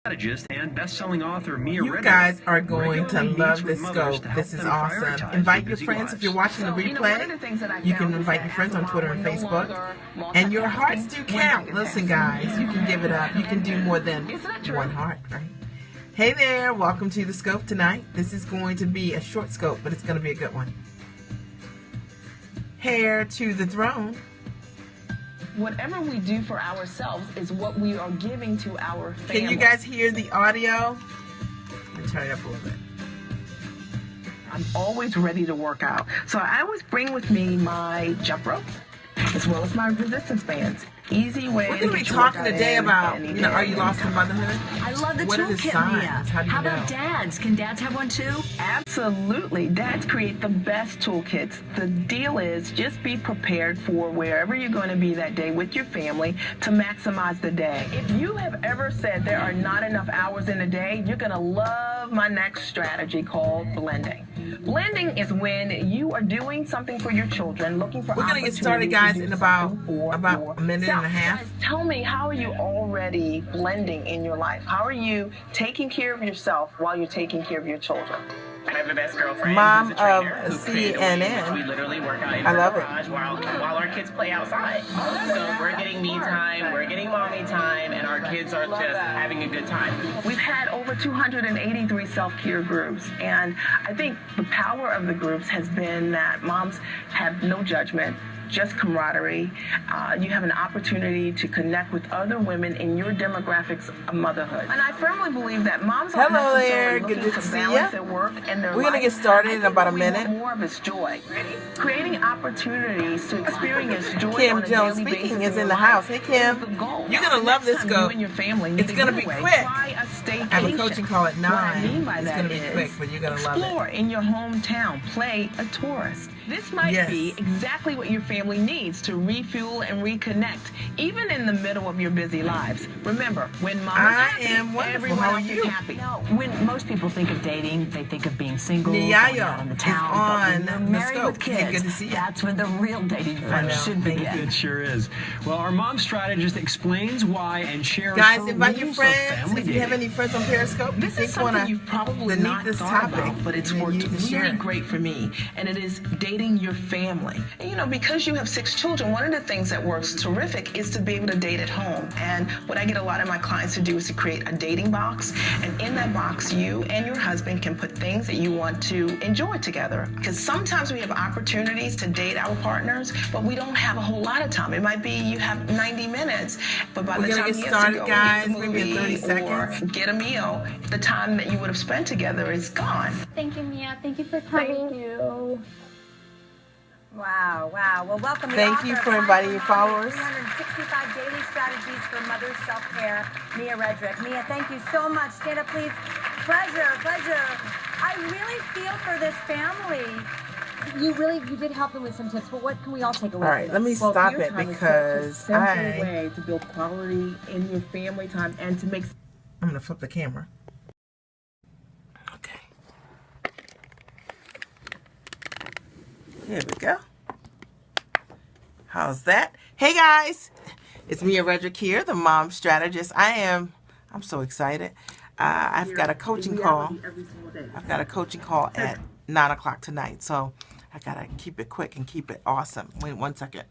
Strategist and best-selling author Mia You Redrick guys are going to regularly love meets with this mothers scope. to help This is them awesome. prioritize Invite their your busy friends if lives. you're watching the replay. You can invite your friends on Twitter and Facebook. And your hearts do count. Listen, guys, you can give it up. You can do more than one heart, right? Hey there, welcome to the scope tonight. This is going to be a short scope, but it's going to be a good one. Heir to the throne. Whatever we do for ourselves is what we are giving to our family. Can you guys hear the audio? Let me turn it up a little bit. I'm always ready to work out. So I always bring with me my jump rope as well as my resistance bands. Easy way. We're going to be talking today about, are you lost in motherhood? I love the What are the toolkit, signs? Mia. How do you How about know? dads? Can dads have one too? Absolutely. Dads create the best toolkits. The deal is just be prepared for wherever you're going to be that day with your family to maximize the day. If you have ever said there are not enough hours in a day, you're going to love my next strategy called blending. Blending is when you are doing something for your children, looking for We're going to get opportunities started, guys, to do in about something for a minute and a half. Guys, tell me, how are you already blending in your life? How are you taking care of yourself while you're taking care of your children? I have the best girlfriend. Mom who's a trainer, of who created a way in which we CNN. literally work out in I her love it. garage while our kids play outside. So we're getting me time, we're getting mommy time, and our kids are just having a good time. We've had over 283 self-care groups, and I think the power of the groups has been that moms have no judgment, just camaraderie. You have an opportunity to connect with other women in your demographics of motherhood. And I firmly believe that moms are Hello necessarily there. looking Good to to see balance ya. their work and their We're gonna life. get started in I think about a what we want minute. more of is joy. Creating opportunities to experience joy Kim on a Jones daily speaking basis is in your the life house. Hey, is Kim. the goal. You're gonna love Next this time scope. You and your family need It's to gonna get be away, quick. try a staycation. I have a coaching call at 9. What I mean by It's that gonna be is quick, but you're gonna love it. explore in your hometown. Play a tourist. This might Yes. be exactly what your family needs to refuel and reconnect, even in the middle of your busy lives. Remember, when mama's I happy, am wonderful. everyone How are else you? is happy. When most people think of dating, they think of being single, going Niayo out in the is town. on but when you're the married scope. with Hey, kids, good to see you. that's when the real dating I fun know. should Thank begin. It sure is. Well, our mom strategist explains why and shares Guys, her invite your rules of friends. family If you have dating. any friends on Periscope, you This is think something wanna you've probably beneath not this thought topic, about, but it's then worked you can share really it. great for me, and it is dating your family. And, because you have 6 children, one of the things that works terrific is to be able to date at home. And what I get a lot of my clients to do is to create a dating box, and in that box, you and your husband can put things that you want to enjoy together. Because sometimes we have opportunities to date our partners, but we don't have a whole lot of time. It might be you have 90 minutes, but by We're the gonna time get you get started, to go guys. eat the Maybe in 30 movie seconds. or get a meal, the time that you would have spent together is gone. Thank you, Mia. Thank you for coming. you. Wow, wow. Well, welcome. the Thank author you of for Time inviting your Mom followers. with 365 Daily Strategies for Mother's Self-Care, Mia Redrick. Mia, thank you so much. Stand up, please. Pleasure, pleasure. I really feel for this family. You did help them with some tips, but what can we all take away? All right, let me Well, stop your it time is such a because simple I... way to build quality in your family time and to make. I'm gonna flip the camera. Okay. There we go. How's that? Hey guys, it's Mia Redrick here, the mom strategist. I'm so excited. I've got a coaching call. I've got a coaching call at 9 o'clock tonight, so I gotta keep it quick and keep it awesome. Wait 1 second.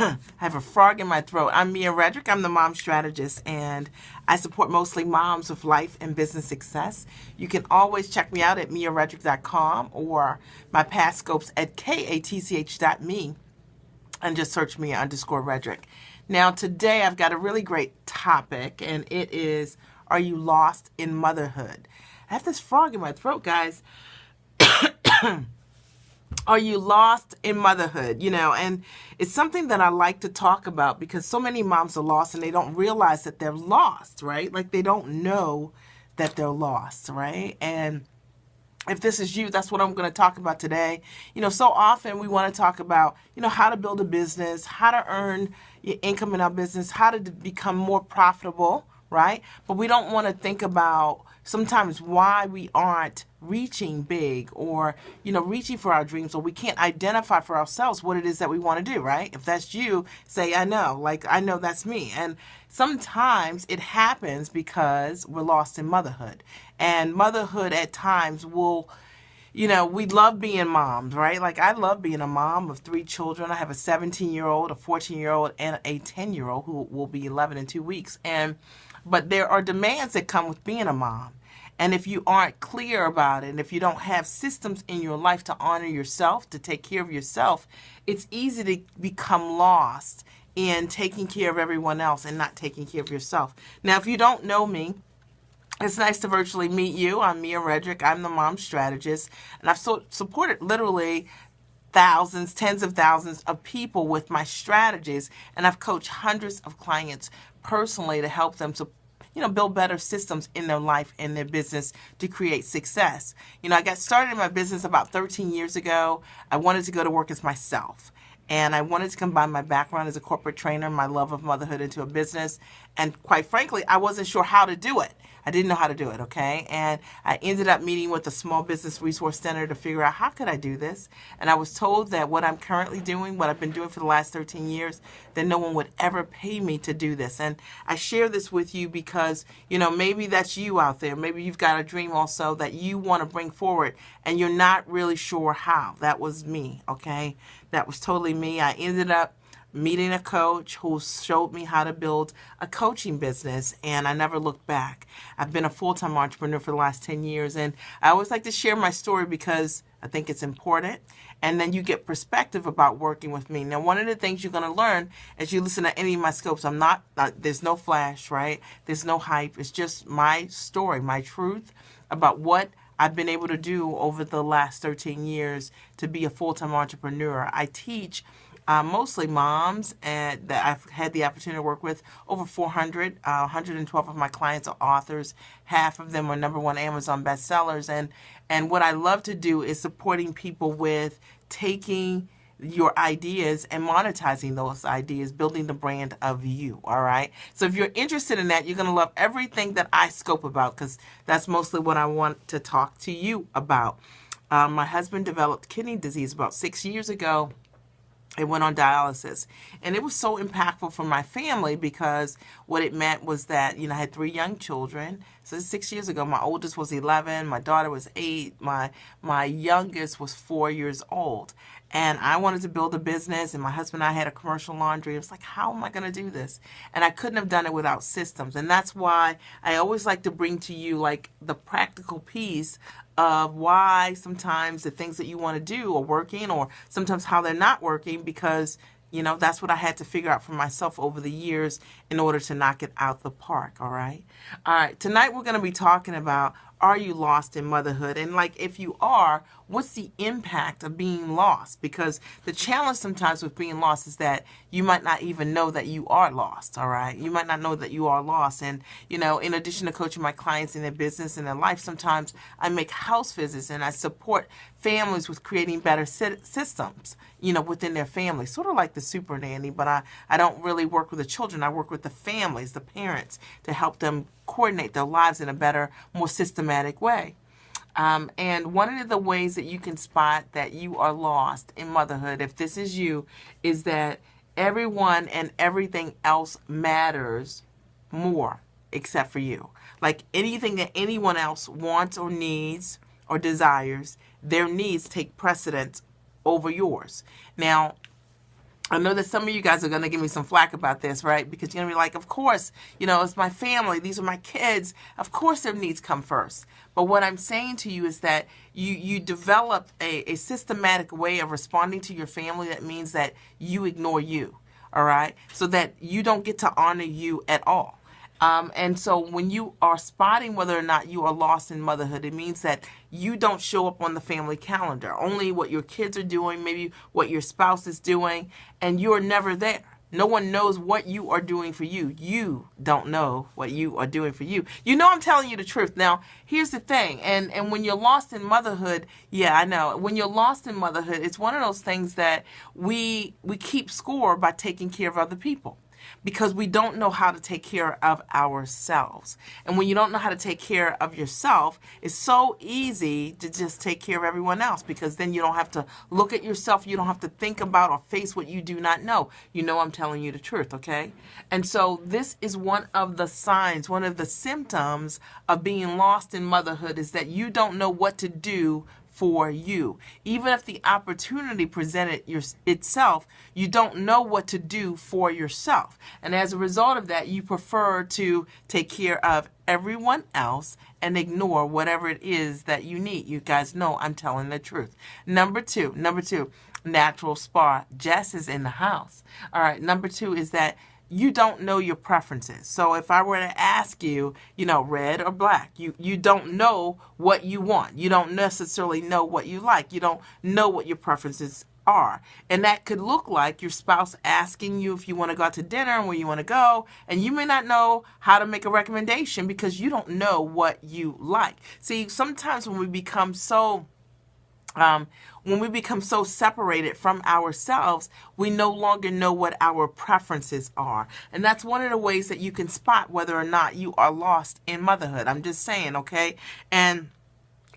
I have a frog in my throat. I'm Mia Redrick. I'm the mom strategist, and I support mostly moms with life and business success. You can always check me out at miaredrick.com or my past scopes at katch.me and just search Mia_Redrick. Now, today I've got a really great topic, and it is, are you lost in motherhood? I have this frog in my throat, guys. Are you lost in motherhood? And it's something that I like to talk about because so many moms are lost and they don't realize that they're lost, right? Like they don't know that they're lost, right? And if this is you, that's what I'm going to talk about today. So often we want to talk about, how to build a business, how to earn your income in our business, how to become more profitable, right? But we don't want to think about sometimes why we aren't reaching big or, reaching for our dreams, or we can't identify for ourselves what it is that we want to do, right? If that's you, say, I know, I know that's me. And sometimes it happens because we're lost in motherhood. And motherhood at times will, we love being moms, right? Like, I love being a mom of 3 children. I have a 17-year-old, a 14-year-old, and a 10-year-old who will be 11 in 2 weeks. But there are demands that come with being a mom. And if you aren't clear about it, and if you don't have systems in your life to honor yourself, to take care of yourself, it's easy to become lost in taking care of everyone else and not taking care of yourself. Now, if you don't know me, it's nice to virtually meet you. I'm Mia Redrick. I'm the mom strategist, and I've supported literally thousands, tens of thousands of people with my strategies, and I've coached hundreds of clients personally to help them to build better systems in their life and their business to create success. I got started in my business about 13 years ago. I wanted to go to work as myself. And I wanted to combine my background as a corporate trainer, my love of motherhood into a business. And quite frankly, I wasn't sure how to do it. I didn't know how to do it, okay? And I ended up meeting with the Small Business Resource Center to figure out how could I do this. And I was told that what I'm currently doing, what I've been doing for the last 13 years, that no one would ever pay me to do this. And I share this with you because, maybe that's you out there. Maybe you've got a dream also that you want to bring forward and you're not really sure how. That was me, okay? That was totally me. I ended up meeting a coach who showed me how to build a coaching business, and I never looked back. I've been a full-time entrepreneur for the last 10 years, and I always like to share my story because I think it's important, and then you get perspective about working with me. Now, one of the things you're going to learn as you listen to any of my scopes, there's no flash, right? There's no hype. It's just my story, my truth about what I've been able to do over the last 13 years to be a full-time entrepreneur. I teach mostly moms and that I've had the opportunity to work with. Over 112 of my clients are authors. Half of them are #1 Amazon bestsellers. And what I love to do is supporting people with taking your ideas and monetizing those ideas, building the brand of you, all right? So if you're interested in that, you're going to love everything that I scope about because that's mostly what I want to talk to you about. My husband developed kidney disease about 6 years ago. It went on dialysis, and it was so impactful for my family because what it meant was that, I had 3 young children. So 6 years ago, my oldest was 11, my daughter was 8, my youngest was 4 years old. And I wanted to build a business, and my husband and I had a commercial laundry. It was like, how am I going to do this? And I couldn't have done it without systems. And that's why I always like to bring to you the practical piece of why sometimes the things that you want to do are working, or sometimes how they're not working, because that's what I had to figure out for myself over the years in order to knock it out the park, all right? All right, tonight we're going to be talking about, are you lost in motherhood? And if you are, what's the impact of being lost? Because the challenge sometimes with being lost is that you might not even know that you are lost, all right? You might not know that you are lost. And, in addition to coaching my clients in their business and their life, sometimes I make house visits and I support families with creating better systems, within their family. Sort of like the super nanny, but I don't really work with the children. I work with the families, the parents, to help them coordinate their lives in a better, more systematic way. And one of the ways that you can spot that you are lost in motherhood, if this is you, is that everyone and everything else matters more except for you. Like anything that anyone else wants or needs or desires, their needs take precedence over yours. Now, I know that some of you guys are going to give me some flack about this, right? Because you're going to be like, of course, it's my family. These are my kids. Of course their needs come first. But what I'm saying to you is that you develop a systematic way of responding to your family that means that you ignore you, all right? So that you don't get to honor you at all. And so when you are spotting whether or not you are lost in motherhood, it means that you don't show up on the family calendar. Only what your kids are doing, maybe what your spouse is doing, and you're never there. No one knows what you are doing for you. You don't know what you are doing for you. I'm telling you the truth. Now, here's the thing. And when you're lost in motherhood, yeah, I know. When you're lost in motherhood, it's one of those things that we keep score by taking care of other people. because we don't know how to take care of ourselves. And when you don't know how to take care of yourself, it's so easy to just take care of everyone else, because then you don't have to look at yourself. You don't have to think about or face what you do not know. You know I'm telling you the truth, okay? And so this is one of the signs, one of the symptoms of being lost in motherhood, is that you don't know what to do for you. Even if the opportunity presented itself, you don't know what to do for yourself. And as a result of that, you prefer to take care of everyone else and ignore whatever it is that you need. You guys know I'm telling the truth. Number two, natural spa. Jess is in the house. All right, number two is that you don't know your preferences. So if I were to ask you, red or black, you don't know what you want. You don't necessarily know what you like. You don't know what your preferences are. And that could look like your spouse asking you if you want to go out to dinner and where you want to go, and you may not know how to make a recommendation because you don't know what you like. See, sometimes when we become so separated from ourselves, we no longer know what our preferences are. And that's one of the ways that you can spot whether or not you are lost in motherhood. I'm just saying, okay? And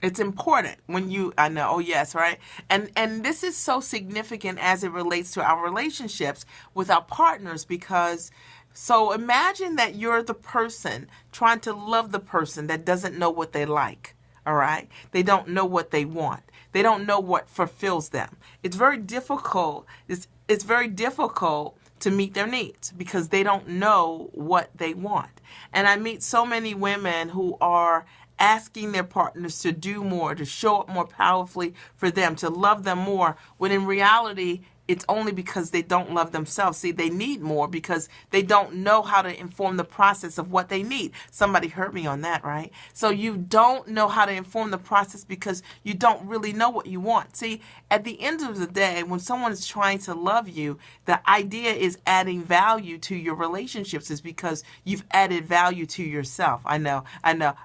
it's important when I know, oh yes, right? And this is so significant as it relates to our relationships with our partners, because so imagine that you're the person trying to love the person that doesn't know what they like, all right? They don't know what they want. They don't know what fulfills them. It's very difficult. It's very difficult to meet their needs because they don't know what they want. And I meet so many women who are asking their partners to do more, to show up more powerfully for them, to love them more, when in reality, it's only because they don't love themselves. See, they need more because they don't know how to inform the process of what they need. Somebody heard me on that, right? So you don't know how to inform the process because you don't really know what you want. See, at the end of the day, when someone is trying to love you, the idea is adding value to your relationships is because you've added value to yourself. I know,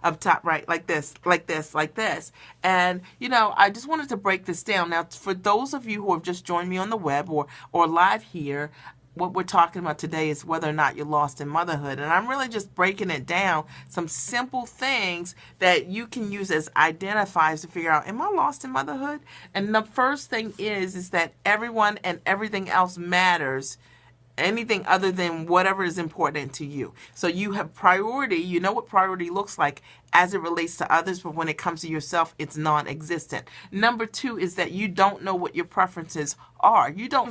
up top right, like this. And, I just wanted to break this down. Now, for those of you who have just joined me on the web or live here, what we're talking about today is whether or not you're lost in motherhood. And I'm really just breaking it down, some simple things that you can use as identifiers to figure out, am I lost in motherhood? And the first thing is that everyone and everything else matters, anything other than whatever is important to you. So you have priority. You know what priority looks like as it relates to others, but when it comes to yourself, it's non-existent. Number two is that you don't know what your preferences are. You don't